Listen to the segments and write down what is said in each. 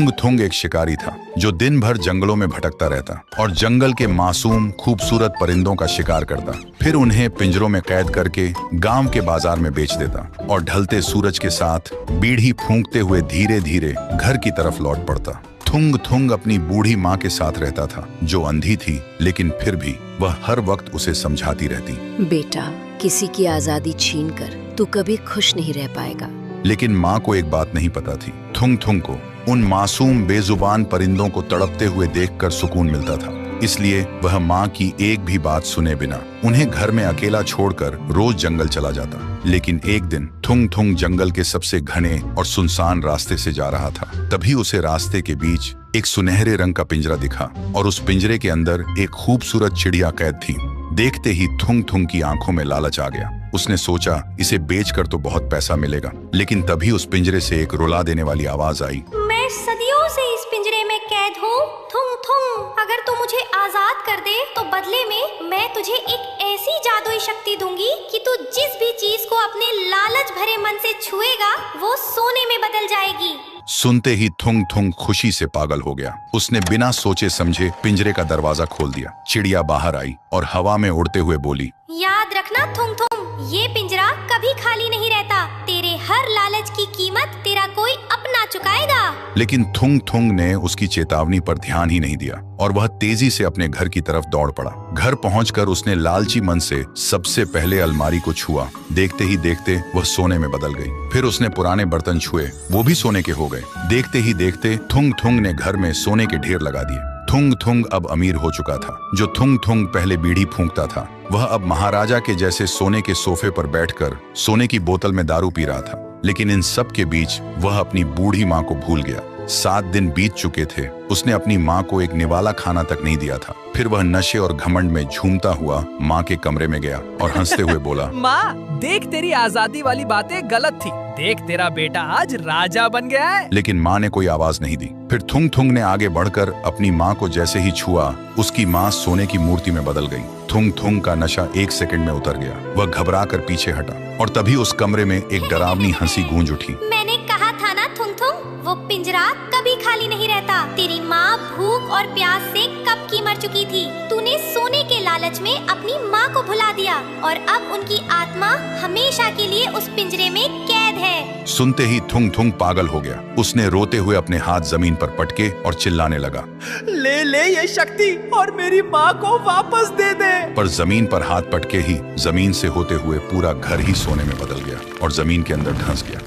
थुंग थुंग एक शिकारी था जो दिन भर जंगलों में भटकता रहता और जंगल के मासूम खूबसूरत परिंदों का शिकार करता, फिर उन्हें पिंजरों में कैद करके गांव के बाजार में बेच देता और ढलते सूरज के साथ बीड़ी फूंकते हुए धीरे धीरे घर की तरफ लौट पड़ता। थुंग थुंग अपनी बूढ़ी माँ के साथ रहता था जो अंधी थी, लेकिन फिर भी वह हर वक्त उसे समझाती रहती, बेटा, किसी की आजादी छीन कर तू कभी खुश नहीं रह पाएगा। लेकिन माँ को एक बात नहीं पता थी, थुंग थुंग को उन मासूम बेजुबान परिंदों को तड़पते हुए देखकर सुकून मिलता था, इसलिए वह माँ की एक भी बात सुने बिना उन्हें घर में अकेला छोड़कर रोज जंगल चला जाता। लेकिन एक दिन थुंग थुंग जंगल के सबसे घने और सुनसान रास्ते से जा रहा था। तभी उसे रास्ते के बीच एक सुनहरे रंग का पिंजरा दिखा और उस पिंजरे के अंदर एक खूबसूरत चिड़िया कैद थी। देखते ही थुंग थुंग की आंखों में लालच आ गया। उसने सोचा इसे बेचकर तो बहुत पैसा मिलेगा, लेकिन तभी उस पिंजरे से एक रुला देने वाली आवाज आई, मैं सदियों से इस पिंजरे में कैद हूँ। थुंग थुंग, अगर तू मुझे आजाद कर दे तो बदले में मैं तुझे एक ऐसी जादुई शक्ति दूंगी कि तू जिस भी चीज को अपने लालच भरे मन से छुएगा वो सोने में बदल जाएगी। सुनते ही थुंग थुंग खुशी से पागल हो गया। उसने बिना सोचे समझे पिंजरे का दरवाजा खोल दिया। चिड़िया बाहर आई और हवा में उड़ते हुए बोली, याद रखना थुंग थुंग, ये पिंजरा कभी खाली नहीं रहता। तेरे हर लालच की कीमत तेरा कोई अपना चुकाएगा। लेकिन थुंग थुंग ने उसकी चेतावनी पर ध्यान ही नहीं दिया और वह तेजी से अपने घर की तरफ दौड़ पड़ा। घर पहुंचकर उसने लालची मन से सबसे पहले अलमारी को छुआ। देखते ही देखते वह सोने में बदल गई। फिर उसने पुराने बर्तन छुए, वो भी सोने के हो गए। देखते ही देखते थुंग थुंग ने घर में सोने के ढेर लगा दिए। थुंग थुंग अब अमीर हो चुका था। जो थुंग थुंग पहले बीड़ी फूंकता था, वह अब महाराजा के जैसे सोने के सोफे पर बैठकर सोने की बोतल में दारू पी रहा था। लेकिन इन सब के बीच वह अपनी बूढ़ी माँ को भूल गया। 7 दिन बीत चुके थे। उसने अपनी माँ को एक निवाला खाना तक नहीं दिया था। फिर वह नशे और घमंड में झूमता हुआ माँ के कमरे में गया और हंसते हुए बोला, माँ, देख तेरी आजादी वाली बातें गलत थी। देख तेरा बेटा आज राजा बन गया है। लेकिन माँ ने कोई आवाज नहीं दी। फिर थुंग थुंग ने आगे बढ़कर अपनी माँ को जैसे ही छुआ, उसकी माँ सोने की मूर्ति में बदल गई। थुंग थुंग का नशा 1 सेकंड में उतर गया। वह घबरा कर पीछे हटा और तभी उस कमरे में एक डरावनी हंसी गूंज उठी। मैंने कहा था ना थुंग थुंग, वो पिंजरा कभी खाली नहीं रहता। तेरी माँ भूख और प्यास से कब की मर चुकी थी। तूने सोने के लालच में अपनी माँ को भुला दिया और अब उनकी आत्मा हमेशा के लिए उस पिंजरे में कैद है। सुनते ही थुंग थुंग पागल हो गया। उसने रोते हुए अपने हाथ जमीन पर पटके और चिल्लाने लगा, ले ले ये शक्ति और मेरी माँ को वापस दे दे। पर जमीन पर हाथ पटके ही जमीन से होते हुए पूरा घर ही सोने में बदल गया और जमीन के अंदर धंस गया।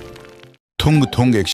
थुंग थुंग एक